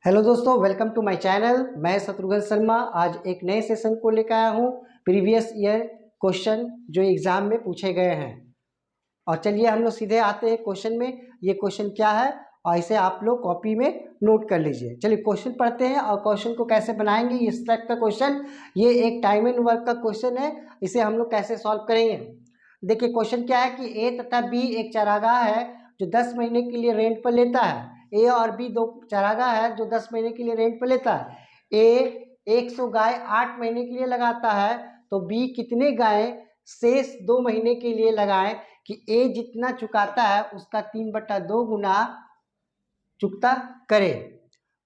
Hello दोस्तों, welcome to my channel. मैं शत्रुघ्न शर्मा आज एक नए सेशन को लेकर आया हूँ। प्रीवियस ईयर क्वेश्चन जो एग्ज़ाम में पूछे गए हैं। और चलिए हम लोग सीधे आते हैं क्वेश्चन में। ये क्वेश्चन क्या है और इसे आप लोग कॉपी में नोट कर लीजिए। चलिए क्वेश्चन पढ़ते हैं और क्वेश्चन को कैसे बनाएंगे। इस टाइप का क्वेश्चन, ये एक टाइम एंड वर्क का क्वेश्चन है। इसे हम लोग कैसे सॉल्व करेंगे, देखिए क्वेश्चन क्या है कि ए तथा बी एक चारागाह है जो 10 महीने के लिए रेंट पर लेता है। ए और बी दो चारागाह है जो 10 महीने के लिए रेंट पर लेता है। ए 100 गाय 8 महीने के लिए लगाता है, तो बी कितने गाय शेष 2 महीने के लिए लगाए कि ए जितना चुकाता है उसका 3/2 गुना चुकता करे।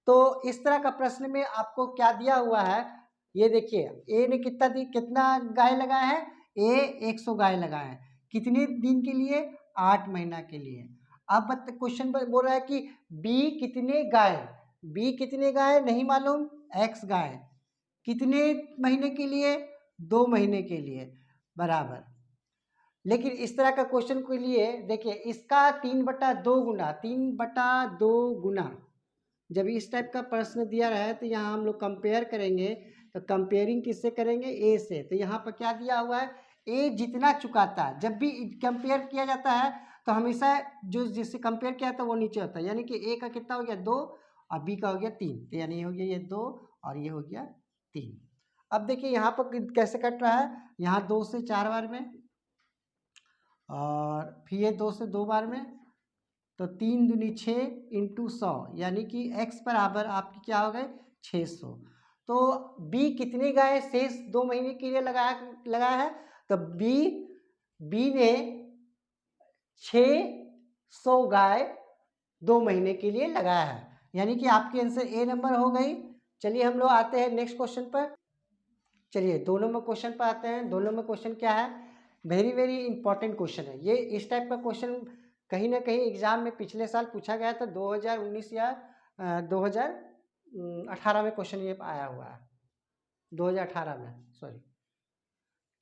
तो इस तरह का प्रश्न में आपको क्या दिया हुआ है, ये देखिए ए ने कितना गाय लगाया है। ए 100 गाय लगाए हैं, कितने दिन के लिए, 8 महीना के लिए। अब क्वेश्चन पर बोल रहा है कि बी कितने गाय नहीं मालूम, एक्स गाय कितने महीने के लिए, 2 महीने के लिए बराबर। लेकिन इस तरह का क्वेश्चन के लिए देखिए इसका 3/2 गुना जब इस टाइप का प्रश्न दिया रहा है तो यहाँ हम लोग कंपेयर करेंगे। तो कंपेयरिंग किससे करेंगे, ए से। तो यहाँ पर क्या दिया हुआ है, ए जितना चुकाता है। जब भी कंपेयर किया जाता है तो हमेशा जो जिससे कंपेयर किया था वो नीचे होता है, यानी कि ए का कितना हो गया 2 और बी का हो गया 3। तो यानी हो गया ये 2 और ये हो गया 3। अब देखिए यहाँ पर कैसे कट रहा है, यहाँ 2 से 4 बार में और फिर ये 2 से 2 बार में, तो 3 दूनी 6 इंटू 100 यानी कि x बराबर आपकी क्या हो गए 600। तो b कितने गाय शेष 2 महीने के लिए लगाया है, तो बी ने 600 गाय 2 महीने के लिए लगाया है, यानी कि आपकी आंसर ए नंबर हो गई। चलिए हम लोग आते हैं नेक्स्ट क्वेश्चन पर। चलिए 2 नंबर क्वेश्चन पर आते हैं। 2 नंबर क्वेश्चन क्या है, वेरी वेरी इंपॉर्टेंट क्वेश्चन है ये। इस टाइप का क्वेश्चन कहीं ना कहीं एग्जाम में पिछले साल पूछा गया था, 2019 या 2018 में क्वेश्चन ये आया हुआ है, 2018 में सॉरी।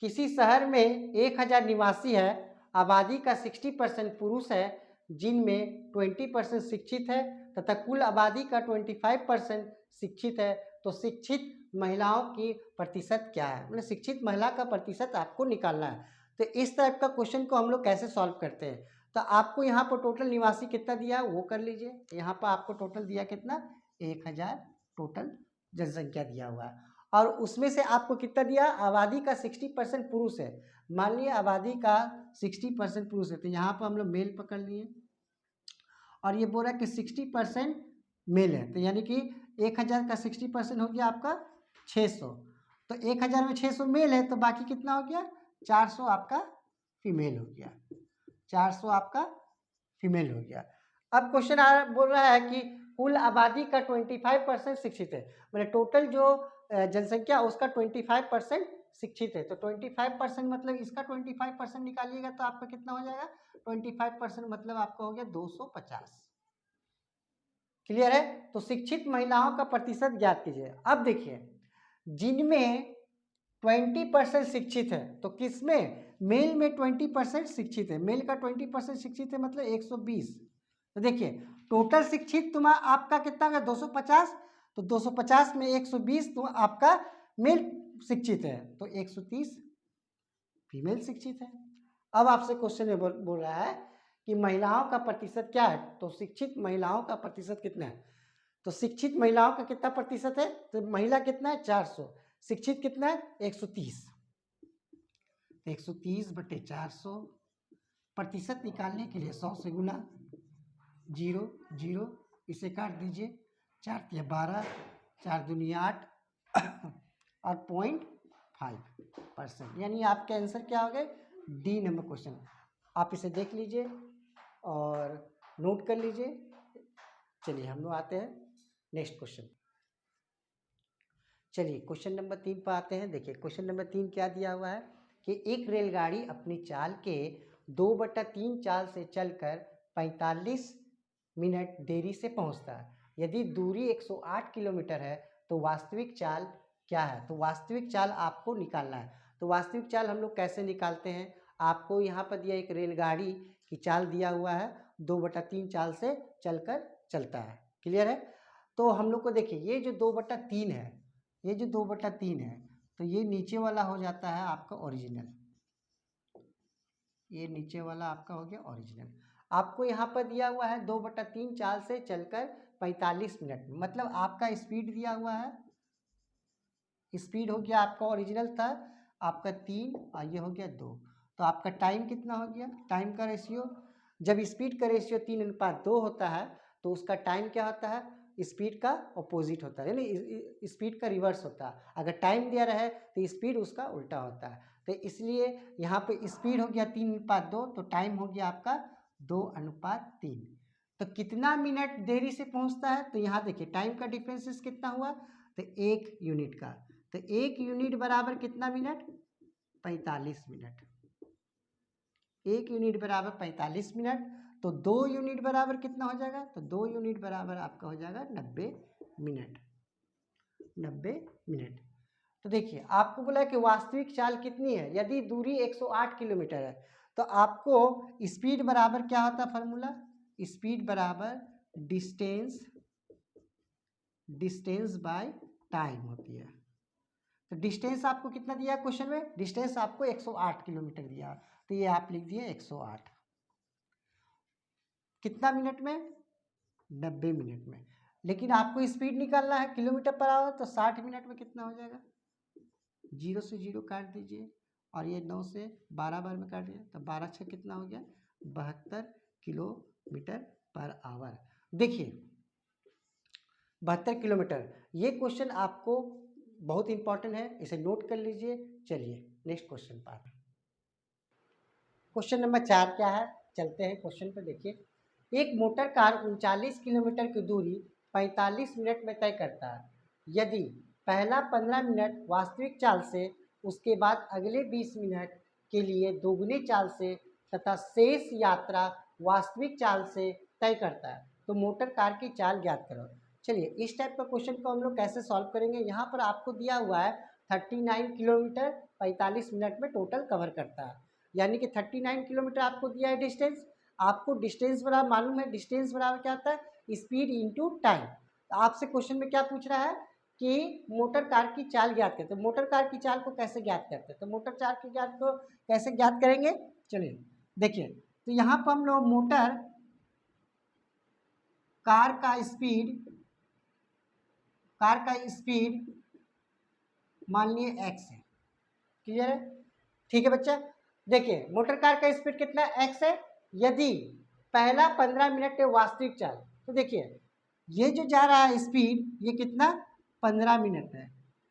किसी शहर में 1000 निवासी है, आबादी का 60% पुरुष है जिनमें 20% शिक्षित है तथा कुल आबादी का 25% शिक्षित है। तो शिक्षित महिलाओं की प्रतिशत क्या है, मतलब शिक्षित महिला का प्रतिशत आपको निकालना है। तो इस टाइप का क्वेश्चन को हम लोग कैसे सॉल्व करते हैं, तो आपको यहाँ पर टोटल निवासी कितना दिया है वो कर लीजिए। यहाँ पर आपको टोटल दिया कितना, 1000 टोटल जनसंख्या दिया हुआ है। और उसमें से आपको कितना दिया, आबादी का 60% पुरुष है। मान लिया आबादी का 60% पुरुष है, तो यहाँ पर हम लोग मेल पकड़ लिए और ये बोल रहा है कि 60% मेल है, तो यानी कि 1000 का 60% हो गया आपका 600। तो 1000 में 600 मेल है, तो बाकी कितना हो गया 400 आपका फीमेल हो गया, 400 आपका फीमेल हो गया। अब क्वेश्चन बोल रहा है कि कुल आबादी का 25% शिक्षित है, मतलब टोटल जो जनसंख्या उसका 25% शिक्षित है। तो 25% मतलब इसका 25% निकालिएगा तो आपका कितना हो जाएगा, 25% मतलब आपका हो गया 250। क्लियर है। तो शिक्षित महिलाओं का प्रतिशत ज्ञात कीजिए। अब देखिए जिनमें 20% शिक्षित है, तो किसमें, मेल में 20% शिक्षित है, मेल का 20% शिक्षित है मतलब 120। तो देखिए टोटल शिक्षित तुम्हारा आपका कितना होगा 250, तो 250 में 120 तो आपका मेल शिक्षित है, तो 130 फीमेल शिक्षित है। अब आपसे क्वेश्चन में बोल रहा है कि महिलाओं का प्रतिशत क्या है, तो शिक्षित महिलाओं का प्रतिशत कितना है। तो शिक्षित महिलाओं का कितना प्रतिशत है, तो महिला कितना है 400, शिक्षित कितना है 130। 130/400 प्रतिशत निकालने के लिए 100 से गुना, 0 0 इसे काट दीजिए, 4 या 12, 4 दूनी 8 और 0.5%, यानी आपके आंसर क्या हो गए, डी नंबर क्वेश्चन। आप इसे देख लीजिए और नोट कर लीजिए। चलिए हम लोग आते हैं नेक्स्ट क्वेश्चन। चलिए क्वेश्चन नंबर 3 पर आते हैं। देखिए क्वेश्चन नंबर 3 क्या दिया हुआ है कि एक रेलगाड़ी अपनी चाल के 2/3 चाल से चलकर 45 मिनट देरी से पहुंचता है। यदि दूरी 108 किलोमीटर है तो वास्तविक चाल क्या है। तो वास्तविक चाल आपको निकालना है। तो वास्तविक चाल हम लोग कैसे निकालते हैं, आपको यहाँ पर दिया एक रेलगाड़ी की चाल दिया हुआ है, 2/3 चाल से चलकर चलता है। क्लियर है। तो हम लोग को देखिए ये जो 2/3 है, ये जो 2/3 है, तो ये नीचे वाला हो जाता है आपका ओरिजिनल, ये नीचे वाला आपका हो गया ओरिजिनल। आपको यहाँ पर दिया हुआ है 2/3 चाल से चलकर 45 मिनट में, मतलब आपका स्पीड दिया हुआ है, स्पीड हो गया आपका ओरिजिनल था आपका 3 और ये हो गया 2, तो आपका टाइम कितना हो गया, टाइम का रेशियो, जब स्पीड का रेशियो 3:2 होता है तो उसका टाइम क्या होता है, स्पीड का अपोजिट होता है, यानी स्पीड का रिवर्स होता है। अगर टाइम दिया रहे तो स्पीड उसका उल्टा होता है, तो इसलिए यहाँ पे स्पीड हो गया 3:2, तो टाइम हो गया आपका 2:3। तो कितना मिनट देरी से पहुँचता है, तो यहाँ देखिए टाइम का डिफरेंसेस कितना हुआ, तो 1 यूनिट का, तो 1 यूनिट बराबर कितना मिनट, 45 मिनट, 1 यूनिट बराबर 45 मिनट, तो 2 यूनिट बराबर कितना हो जाएगा, तो 2 यूनिट बराबर आपका हो जाएगा 90 मिनट, 90 मिनट। तो देखिए आपको बोला कि वास्तविक चाल कितनी है, यदि दूरी 108 किलोमीटर है, तो आपको स्पीड बराबर क्या होता है फॉर्मूला, स्पीड बराबर डिस्टेंस बाय टाइम होती है। तो डिस्टेंस आपको कितना दिया क्वेश्चन में, डिस्टेंस आपको 108 किलोमीटर दिया, तो ये आप लिख दिए 108, कितना मिनट में, 90 मिनट में। लेकिन आपको स्पीड निकालना है किलोमीटर पर आवर, तो 60 मिनट में कितना हो जाएगा, 0 से 0 काट दीजिए, और ये 9 से 12 बार में काट दिया, तो 12 6 कितना हो गया, 72 किलोमीटर पर आवर। देखिए 72 किलोमीटर, ये क्वेश्चन आपको बहुत इंपॉर्टेंट है, इसे नोट कर लीजिए। चलिए नेक्स्ट क्वेश्चन पर, क्वेश्चन नंबर 4 क्या है, चलते हैं क्वेश्चन पर। देखिए एक मोटर कार 39 किलोमीटर की दूरी 45 मिनट में तय करता है, यदि पहला 15 मिनट वास्तविक चाल से, उसके बाद अगले 20 मिनट के लिए दोगुनी चाल से तथा शेष यात्रा वास्तविक चाल से तय करता है, तो मोटर कार की चाल ज्ञात करो। चलिए इस टाइप का क्वेश्चन को हम लोग कैसे सॉल्व करेंगे, यहाँ पर आपको दिया हुआ है 39 किलोमीटर 45 मिनट में टोटल कवर करता है, यानी कि 39 किलोमीटर आपको दिया है डिस्टेंस, आपको डिस्टेंस बराबर मालूम है, डिस्टेंस बराबर क्या होता है, स्पीड इनटू टाइम। तो आपसे क्वेश्चन में क्या पूछ रहा है कि मोटर कार की चाल ज्ञात करते हैं, तो मोटर कार की चाल को कैसे ज्ञात करते हैं, तो मोटर कार की चाल को कैसे ज्ञात करेंगे, चलिए देखिए, तो यहाँ पर हम लोग मोटर कार का स्पीड मान लिए x है, क्लियर है, ठीक है बच्चा। देखिए मोटर कार का स्पीड कितना x है, यदि पहला 15 मिनट है वास्तविक चाल, तो देखिए ये जो जा रहा है स्पीड, ये कितना 15 मिनट है,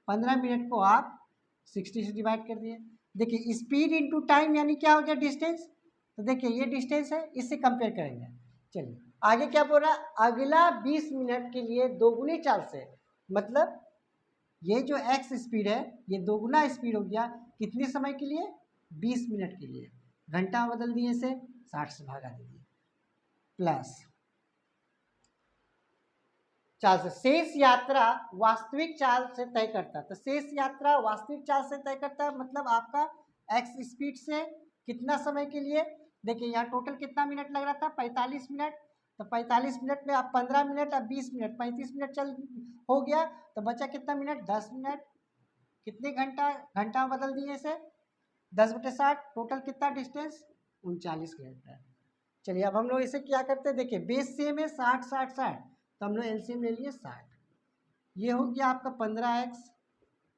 15 मिनट को आप 60 से डिवाइड कर दिए। देखिए स्पीड इनटू टाइम यानी क्या हो गया, डिस्टेंस, तो देखिए ये डिस्टेंस है, इससे कंपेयर करेंगे। चलिए आगे क्या बोल रहा है, अगला 20 मिनट के लिए दोगुनी चाल से, मतलब ये जो x स्पीड है ये दोगुना स्पीड हो गया, कितने समय के लिए, 20 मिनट के लिए, घंटा बदल दिए से 60 से भागा दीजिए, प्लस चाल से शेष यात्रा वास्तविक चाल से तय करता है, तो शेष यात्रा वास्तविक चाल से तय करता है, मतलब आपका x स्पीड से कितना समय के लिए, देखिए यहाँ टोटल कितना मिनट लग रहा था, 45 मिनट, तो 45 मिनट में आप 15 मिनट अब 20 मिनट 35 मिनट चल हो गया, तो बचा कितना मिनट, 10 मिनट, कितने घंटा, घंटा बदल दिए से 10/60, टोटल कितना डिस्टेंस 39 किलोमीटर। चलिए अब हम लोग इसे क्या करते हैं, देखिए बेस सेम है 60 60 60, तो हम लोग एलसीएम ले लिए 60, ये हो गया आपका 15x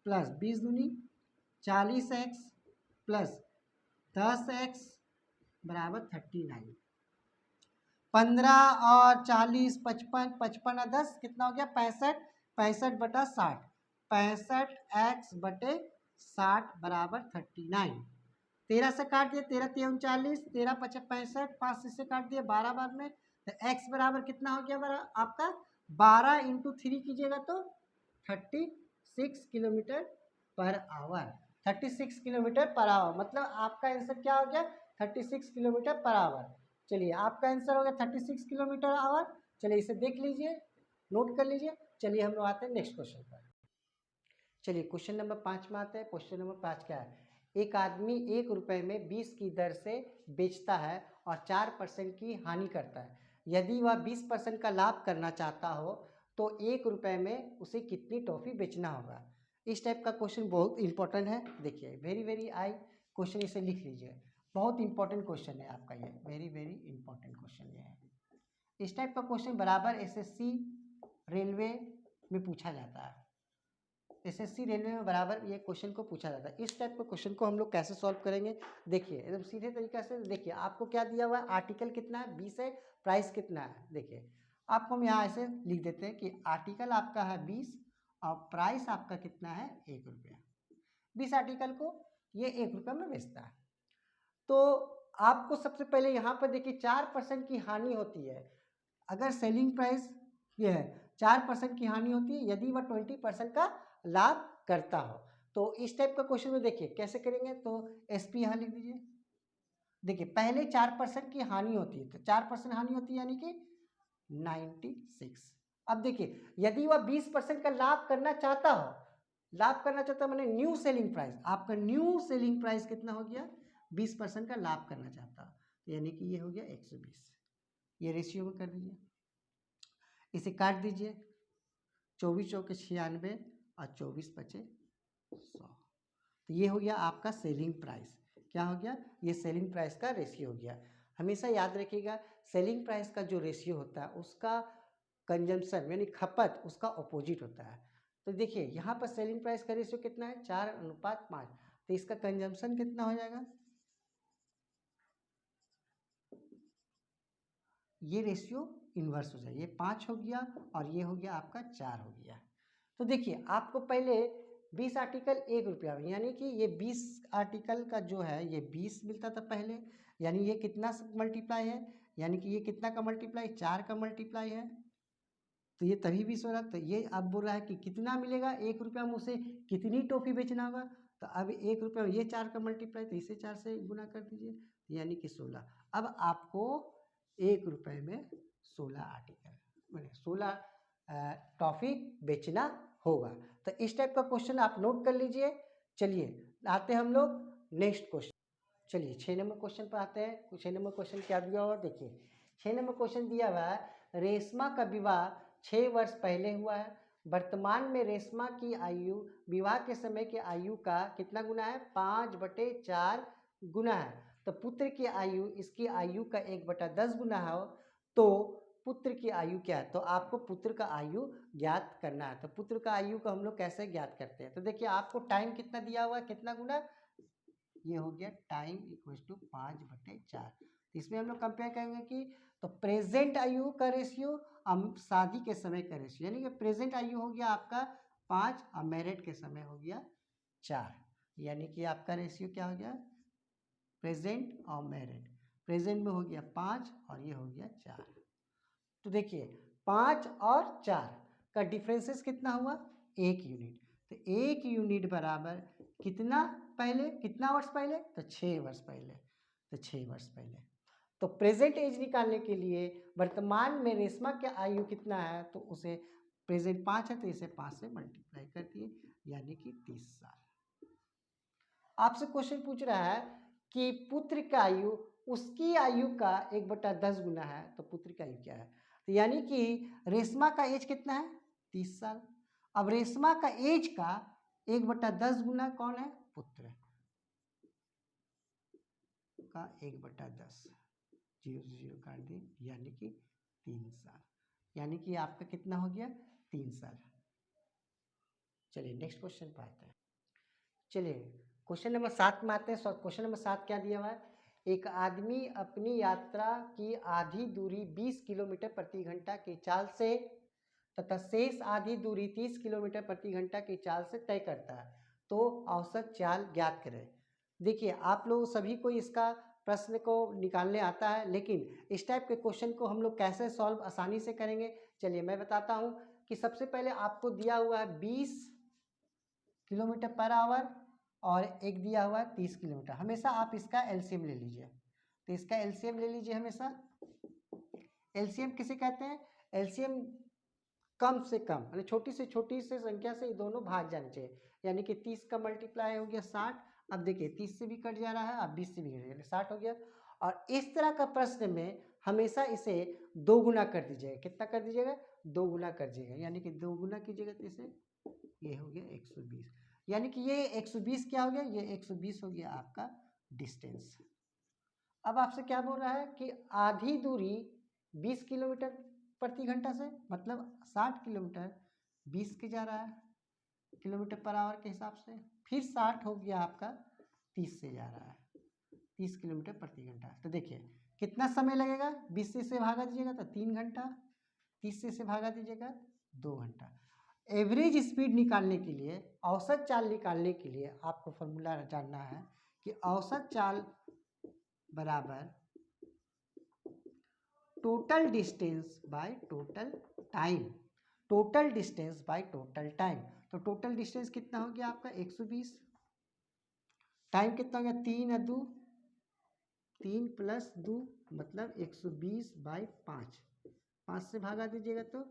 प्लस 20 दूनी 40x प्लस 10x बराबर 39, 15 और 40 55, 55 और 10 कितना हो गया 65, 65/60, 65x/60 बराबर 39, 13 से काट दिए, 13 3 39, 13 5 65, 5 से काट दिए 12 बार में, तो x बराबर कितना हो गया आपका 12 इंटू 3 कीजिएगा तो 36 kilometre per hour, 36 kilometre per hour, मतलब आपका आंसर क्या हो गया 36 किलोमीटर पर आवर। चलिए आपका आंसर हो गया 36 किलोमीटर आवर। चलिए इसे देख लीजिए, नोट कर लीजिए। चलिए हम लोग आते हैं नेक्स्ट क्वेश्चन पर। चलिए क्वेश्चन नंबर 5 में आते हैं। क्वेश्चन नंबर 5 क्या है, एक आदमी 1 रुपये में 20 की दर से बेचता है और 4% की हानि करता है, यदि वह 20% का लाभ करना चाहता हो तो 1 रुपये में उसे कितनी टॉफ़ी बेचना होगा। इस टाइप का क्वेश्चन बहुत इंपॉर्टेंट है। देखिए वेरी वेरी आई क्वेश्चन, इसे लिख लीजिए, बहुत इंपॉर्टेंट क्वेश्चन है आपका ये, वेरी वेरी इंपॉर्टेंट क्वेश्चन ये है। इस टाइप का क्वेश्चन बराबर एसएससी रेलवे में पूछा जाता है। एसएससी रेलवे में बराबर ये क्वेश्चन को पूछा जाता है। इस टाइप के क्वेश्चन को हम लोग कैसे सॉल्व करेंगे, देखिए एकदम सीधे तरीका से। देखिए आपको क्या दिया हुआ है, आर्टिकल कितना है 20 है, प्राइस कितना है। देखिए आपको हम यहाँ ऐसे लिख देते हैं कि आर्टिकल आपका है 20 और प्राइस आपका कितना है 1 रुपया। 20 आर्टिकल को ये 1 रुपया में बेचता है। तो आपको सबसे पहले यहाँ पर देखिए 4% की हानि होती है। अगर सेलिंग प्राइस ये है 4% की हानि होती है यदि वह 20% का लाभ करता हो। तो इस टाइप का क्वेश्चन में देखिए कैसे करेंगे, तो एसपी यहाँ लिख दीजिए। देखिए पहले 4% की हानि होती है, तो 4% हानि होती है यानी कि 96। अब देखिए यदि वह 20% का लाभ करना चाहता हो, लाभ करना चाहता मैंने न्यू सेलिंग प्राइस, आपका न्यू सेलिंग प्राइस कितना हो गया, 20% का लाभ करना चाहता हो, यानी कि ये हो गया 120। ये रेशियो में कर दीजिए, इसे काट दीजिए, 24 चौके 96 और 24 बचे 100। तो ये हो गया आपका सेलिंग प्राइस। क्या हो गया, ये सेलिंग प्राइस का रेशियो हो गया। हमेशा याद रखिएगा सेलिंग प्राइस का जो रेशियो होता है उसका कंजम्पशन यानी खपत उसका अपोजिट होता है। तो देखिए यहाँ पर सेलिंग प्राइस का रेशियो कितना है 4:5, तो इसका कंजम्पशन कितना हो जाएगा, ये रेशियो इन्वर्स हो जाए, ये 5 हो गया और ये हो गया आपका 4 हो गया। तो देखिए आपको पहले 20 आर्टिकल 1 रुपया में, यानी कि ये 20 आर्टिकल का जो है ये 20 मिलता था पहले, यानी ये कितना मल्टीप्लाई है, यानी कि ये कितना का मल्टीप्लाई, 4 का मल्टीप्लाई है, तो ये तभी 20 हो रहा। तो ये अब बोल रहा है कि कितना मिलेगा 1 रुपया में उसे कितनी टॉफ़ी बेचना होगा। तो अब 1 रुपया में ये 4 का मल्टीप्लाई, तो इसे 4 से गुना कर दीजिए, यानी कि 16। अब आपको 1 रुपये में 16 आर्टिकल मैंने 16 टॉफ़ी बेचना होगा। तो इस टाइप का क्वेश्चन आप नोट कर लीजिए। चलिए आते हैं हम लोग नेक्स्ट क्वेश्चन। चलिए 6 नंबर क्वेश्चन पर आते हैं। 6 नंबर क्वेश्चन क्या दिया हुआ, देखिए 6 नंबर क्वेश्चन दिया हुआ है रेशमा का विवाह 6 वर्ष पहले हुआ है। वर्तमान में रेशमा की आयु विवाह के समय की आयु का कितना गुना है, 5/4 गुना है। तो पुत्र की आयु इसकी आयु का 1/10 गुना हो तो पुत्र की आयु क्या है, तो आपको पुत्र का आयु ज्ञात करना है। तो पुत्र का आयु को हम लोग कैसे ज्ञात करते हैं, तो देखिए आपको टाइम कितना दिया हुआ है, कितना गुना, ये हो गया टाइम इक्वल टू 5/4। इसमें हम लोग कंपेयर करेंगे कि तो प्रेजेंट आयु का रेशियो शादी के समय का रेशियो, यानी कि प्रेजेंट आयु हो गया आपका 5 और मैरिड के समय हो गया 4, यानी कि आपका रेशियो क्या हो गया, प्रेजेंट और मैरिड। प्रेजेंट में हो गया 5 और ये हो गया 4। तो देखिए 5 और 4 का डिफरेंसेस कितना हुआ, 1 यूनिट। तो 1 यूनिट बराबर कितना पहले, कितना वर्ष पहले, तो 6 वर्ष पहले। तो 6 वर्ष पहले। तो प्रेजेंट एज निकालने के लिए वर्तमान में रेशमा की आयु कितना है, तो उसे प्रेजेंट 5 है तो इसे 5 से मल्टीप्लाई कर दिए, यानी कि 30 साल। आपसे क्वेश्चन पूछ रहा है कि पुत्र का आयु उसकी आयु का 1/10 गुना है, तो पुत्र की आयु क्या है, तो यानी कि रेशमा का एज कितना है 30 साल। अब रेशमा का एज का 1/10 गुना कौन है, पुत्र का 1/10, 0 से 0 काट दी, यानी कि 3 साल, यानी कि आपका कितना हो गया 3 साल। चलिए नेक्स्ट क्वेश्चन पर आते हैं। चलिए क्वेश्चन नंबर 7 में आते हैं। क्वेश्चन नंबर 7 क्या दिया हुआ है, एक आदमी अपनी यात्रा की आधी दूरी 20 किलोमीटर प्रति घंटा की चाल से तथा शेष आधी दूरी 30 किलोमीटर प्रति घंटा की चाल से तय करता है, तो औसत चाल ज्ञात करें। देखिए आप लोग सभी को इसका प्रश्न को निकालने आता है, लेकिन इस टाइप के क्वेश्चन को हम लोग कैसे सॉल्व आसानी से करेंगे, चलिए मैं बताता हूँ कि सबसे पहले आपको दिया हुआ है 20 किलोमीटर पर आवर और एक दिया हुआ है 30 किलोमीटर। हमेशा आप इसका एलसीएम ले लीजिए, तो इसका एलसीएम ले लीजिए हमेशा। एलसीएम किसे कहते हैं, एलसीएम कम से कम यानी छोटी से छोटी से संख्या से ये दोनों भाग जाने चाहिए, यानी कि 30 का मल्टीप्लाई हो गया 60। अब देखिए 30 से भी कट जा रहा है, अब 20 से भी कट जा रहा है, 60 हो गया। और इस तरह का प्रश्न में हमेशा इसे 2 गुना कर दीजिएगा, कितना कर दीजिएगा 2 गुना कर दीजिएगा, यानी कि 2 गुना कीजिएगा तो इसे ये हो गया 120, यानी कि ये 120 क्या हो गया, ये 120 हो गया आपका डिस्टेंस। अब आपसे क्या बोल रहा है कि आधी दूरी 20 किलोमीटर प्रति घंटा से, मतलब 60 किलोमीटर 20 के जा रहा है किलोमीटर पर आवर के हिसाब से, फिर 60 हो गया आपका 30 से जा रहा है, 30 किलोमीटर प्रति घंटा। तो देखिए कितना समय लगेगा, 20 से भागा दीजिएगा तो 3 घंटा, 30 से भागा दीजिएगा 2 घंटा। एवरेज स्पीड निकालने के लिए, औसत चाल निकालने के लिए आपको फॉर्मूला जानना है कि औसत चाल बराबर total distance by total time, total distance by total time. तो टोटल डिस्टेंस कितना हो गया आपका 120, टाइम कितना हो गया 3 2, 3 + 2 मतलब 120 बाई 5, 5 से भागा दीजिएगा तो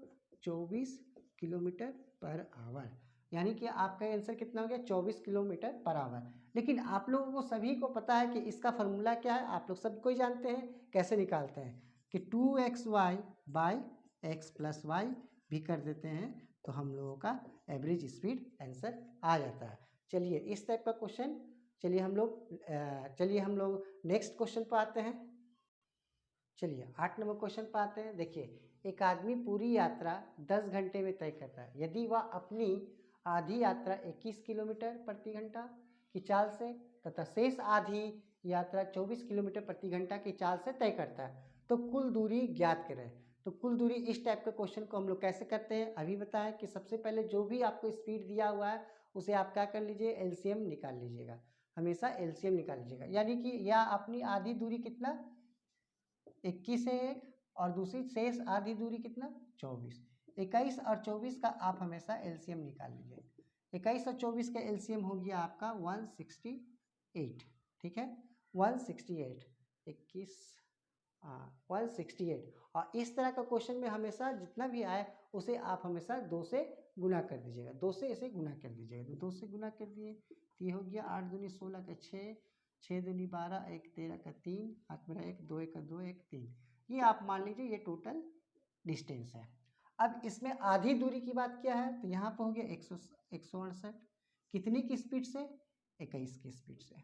24 किलोमीटर पर आवर, यानी कि आपका आंसर कितना हो गया 24 किलोमीटर पर आवर। लेकिन आप लोगों को सभी को पता है कि इसका फॉर्मूला क्या है, आप लोग सब कोई जानते हैं कैसे निकालते हैं कि 2xy बाई x + y भी कर देते हैं तो हम लोगों का एवरेज स्पीड आंसर आ जाता है। चलिए इस टाइप का क्वेश्चन, चलिए हम लोग नेक्स्ट क्वेश्चन पर आते हैं। चलिए 8 नंबर क्वेश्चन पर आते हैं। देखिए एक आदमी पूरी यात्रा 10 घंटे में तय करता है यदि वह अपनी आधी यात्रा 21 किलोमीटर प्रति घंटा की चाल से तथा शेष आधी यात्रा 24 किलोमीटर प्रति घंटा की चाल से तय करता है तो कुल दूरी ज्ञात करें। तो कुल दूरी, इस टाइप के क्वेश्चन को हम लोग कैसे करते हैं अभी बताएं कि सबसे पहले जो भी आपको स्पीड दिया हुआ है उसे आप क्या कर लीजिए, एलसीएम निकाल लीजिएगा, हमेशा एलसीएम निकाल लीजिएगा। यानी कि या अपनी आधी दूरी कितना 21 है एक, और दूसरी शेष आधी दूरी कितना 24, 21 और 24 का आप हमेशा एलसीएम निकाल लीजिए। 21 और 24 का एलसीएम हो गया आपका 168, ठीक है 168, 21 168। और इस तरह का क्वेश्चन में हमेशा जितना भी आए उसे आप हमेशा 2 से गुना कर दीजिएगा, 2 से इसे गुना कर दीजिएगा। तो 2 से गुना कर दिए तो ये हो गया 8 दूनी 16 का 6, 6 दूनी 12, 1 13 का 3, हाथ में 1 2 1 2 1 3, ये आप मान लीजिए ये टोटल डिस्टेंस है। अब इसमें आधी दूरी की बात क्या है तो यहाँ पर हो गया 168, कितनी की स्पीड से 21 की स्पीड से,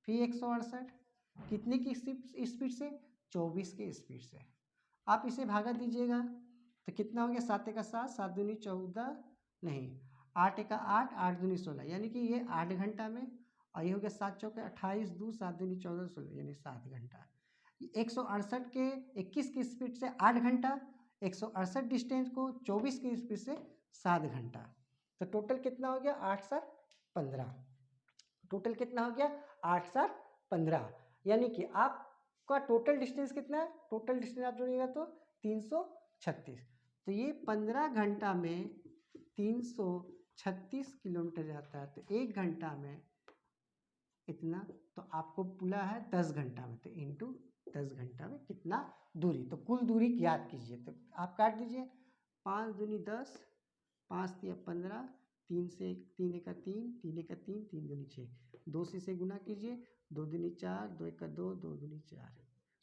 फिर 168 कितने की स्पीड से 24 की स्पीड से। आप इसे भागा दीजिएगा तो कितना हो गया 7 का 7, 7 दूनी 14, नहीं 8 का 8, 8 दूनी 16, यानी कि ये 8 घंटा में, और ये हो गया 7 चौके 28, 2 7 दूनी 14 16, यानी 7 घंटा। 168 के 21 की स्पीड से 8 घंटा, 168 डिस्टेंस को 24 की स्पीड से 7 घंटा, तो टोटल कितना हो गया 8 7 15, टोटल कितना हो गया 8 7 15, यानी कि आपका टोटल डिस्टेंस कितना है, टोटल डिस्टेंस आप जोड़िएगा तो 336। तो ये 15 घंटा में 336 किलोमीटर जाता है, तो 1 घंटा में इतना, तो आपको बोला है 10 घंटा में, तो इंटू 10 घंटा में कितना दूरी, तो कुल दूरी ज्ञात कीजिए। तो आप काट दीजिए 5 दूनी 10, 5 तिया 15, 3 से 3 एका 3, 3 एका 3, 3 दूनी 6, 2 से इसे गुना कीजिए, 2 दूनी 4, 2 एका 2, 2 दूनी 4,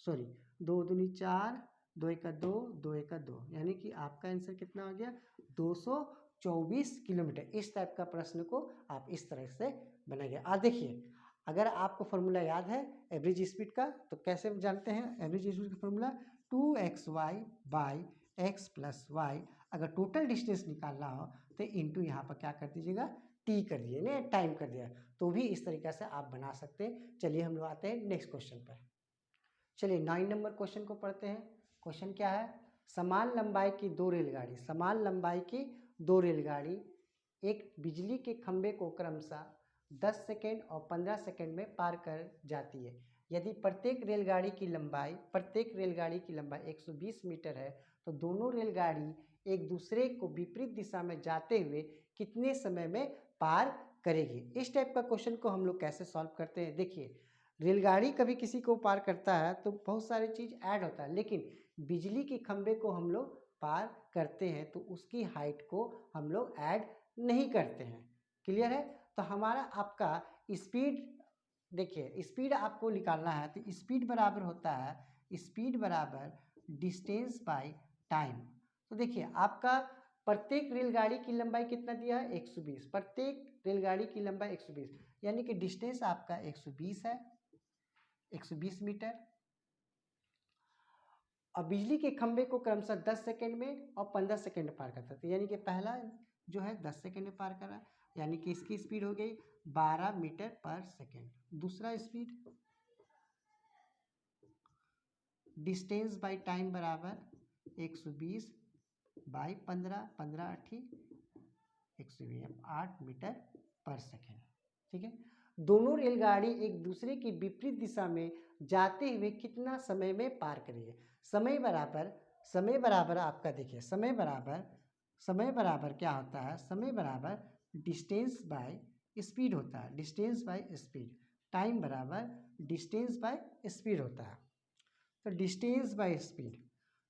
सॉरी 2 दूनी 4, 2 एका 2, 2 एका 2, यानी कि आपका आंसर कितना हो गया 224 किलोमीटर। इस टाइप का प्रश्न को आप इस तरह से बनाइए। देखिए अगर आपको फॉर्मूला याद है एवरेज स्पीड का तो कैसे जानते हैं एवरेज स्पीड का formula 2xy by x + y, अगर टोटल डिस्टेंस निकालना हो तो इंटू यहाँ पर क्या कर दीजिएगा टी कर दिए ना, टाइम कर दिया, तो भी इस तरीके से आप बना सकते हैं। चलिए हम लोग आते हैं नेक्स्ट क्वेश्चन पर। चलिए 9 नंबर क्वेश्चन को पढ़ते हैं। क्वेश्चन क्या है, समान लंबाई की 2 रेलगाड़ी, समान लंबाई की 2 रेलगाड़ी एक बिजली के खंभे को क्रमशः 10 सेकेंड और 15 सेकेंड में पार कर जाती है। यदि प्रत्येक रेलगाड़ी की लंबाई 120 मीटर है तो दोनों रेलगाड़ी एक दूसरे को विपरीत दिशा में जाते हुए कितने समय में पार करेगी। इस टाइप का क्वेश्चन को हम लोग कैसे सॉल्व करते हैं, देखिए रेलगाड़ी कभी किसी को पार करता है तो बहुत सारी चीज़ ऐड होता है, लेकिन बिजली के खंभे को हम लोग पार करते हैं तो उसकी हाइट को हम लोग ऐड नहीं करते हैं। क्लियर है, तो हमारा आपका स्पीड, देखिए स्पीड आपको निकालना है तो स्पीड बराबर होता है, स्पीड बराबर डिस्टेंस बाय टाइम। तो देखिए आपका प्रत्येक रेलगाड़ी की लंबाई कितना दिया है 120, प्रत्येक रेलगाड़ी की लंबाई 120, यानी कि डिस्टेंस आपका 120 है, 120 मीटर। और बिजली के खंभे को क्रमशः 10 सेकंड में और 15 सेकंड में पार करता था, यानी कि पहला जो है 10 सेकंड में पार करा, यानी कि इसकी स्पीड हो गई 12 मीटर पर सेकंड। दूसरा स्पीड डिस्टेंस बाय टाइम बराबर 120 बाई 15, 15 अठी 120, 8 मीटर पर सेकेंड। ठीक है, दोनों रेलगाड़ी एक दूसरे की विपरीत दिशा में जाते हुए कितना समय में पार करेंगे? समय बराबर आपका देखिए समय बराबर क्या होता है? समय बराबर डिस्टेंस बाय स्पीड होता है, डिस्टेंस बाय स्पीड। टाइम बराबर डिस्टेंस बाय स्पीड होता है। तो डिस्टेंस बाय स्पीड,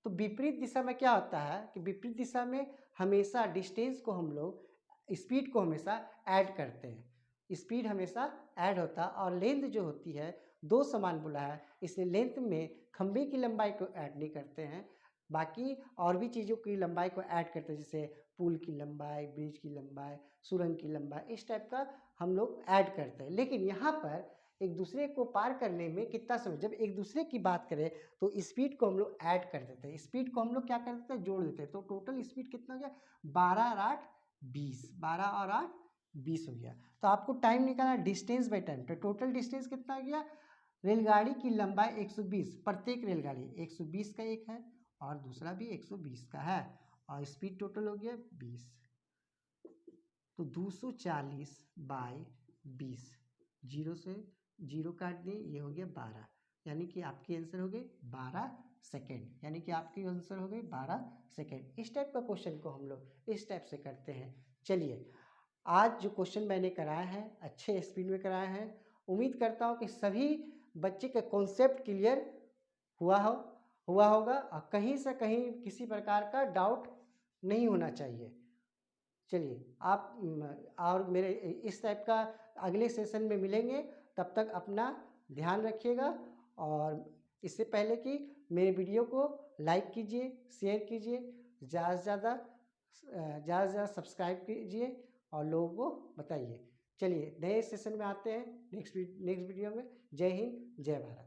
तो विपरीत दिशा में क्या होता है कि विपरीत दिशा में हमेशा डिस्टेंस को हम लोग स्पीड को हमेशा ऐड करते हैं, स्पीड हमेशा ऐड होता है। और लेंथ जो होती है दो समान बोला है, इसलिए लेंथ में खंभे की लंबाई को ऐड नहीं करते हैं, बाकी और भी चीज़ों की लंबाई को ऐड करते हैं, जैसे पुल की लंबाई, ब्रिज की लंबाई, सुरंग की लंबाई, इस टाइप का हम लोग ऐड करते हैं। लेकिन यहाँ पर एक दूसरे को पार करने में कितना समय, जब एक दूसरे की बात करें तो स्पीड को हम लोग ऐड कर देते हैं, स्पीड को हम लोग क्या कर देते हैं, जोड़ देते हैं। तो टोटल स्पीड कितना हो गया 12 और 8 20, 12 और 8 20 हो गया। तो आपको टाइम निकालना डिस्टेंस बाय टाइम, तो टोटल डिस्टेंस कितना हो गया, रेलगाड़ी की लंबाई 120, प्रत्येक रेलगाड़ी 120 का एक है और दूसरा भी 120 का है, और स्पीड टोटल हो गया 20, तो 240 बाई 20, जीरो से जीरो काट दिए, ये हो गया 12, यानी कि आपकी आंसर हो गई 12 सेकेंड, यानी कि आपकी आंसर हो गई 12 सेकेंड। इस टाइप का क्वेश्चन को हम लोग इस टाइप से करते हैं। चलिए, आज जो क्वेश्चन मैंने कराया है अच्छे स्पीड में कराया है, उम्मीद करता हूँ कि सभी बच्चे का कॉन्सेप्ट क्लियर हुआ होगा और कहीं से कहीं किसी प्रकार का डाउट नहीं होना चाहिए। चलिए आप और मेरे इस टाइप का अगले सेशन में मिलेंगे, तब तक अपना ध्यान रखिएगा। और इससे पहले कि मेरे वीडियो को लाइक कीजिए, शेयर कीजिए, ज़्यादा से ज़्यादा सब्सक्राइब कीजिए और लोगों को बताइए। चलिए नए सेशन में आते हैं नेक्स्ट वीडियो में। जय हिंद, जय भारत।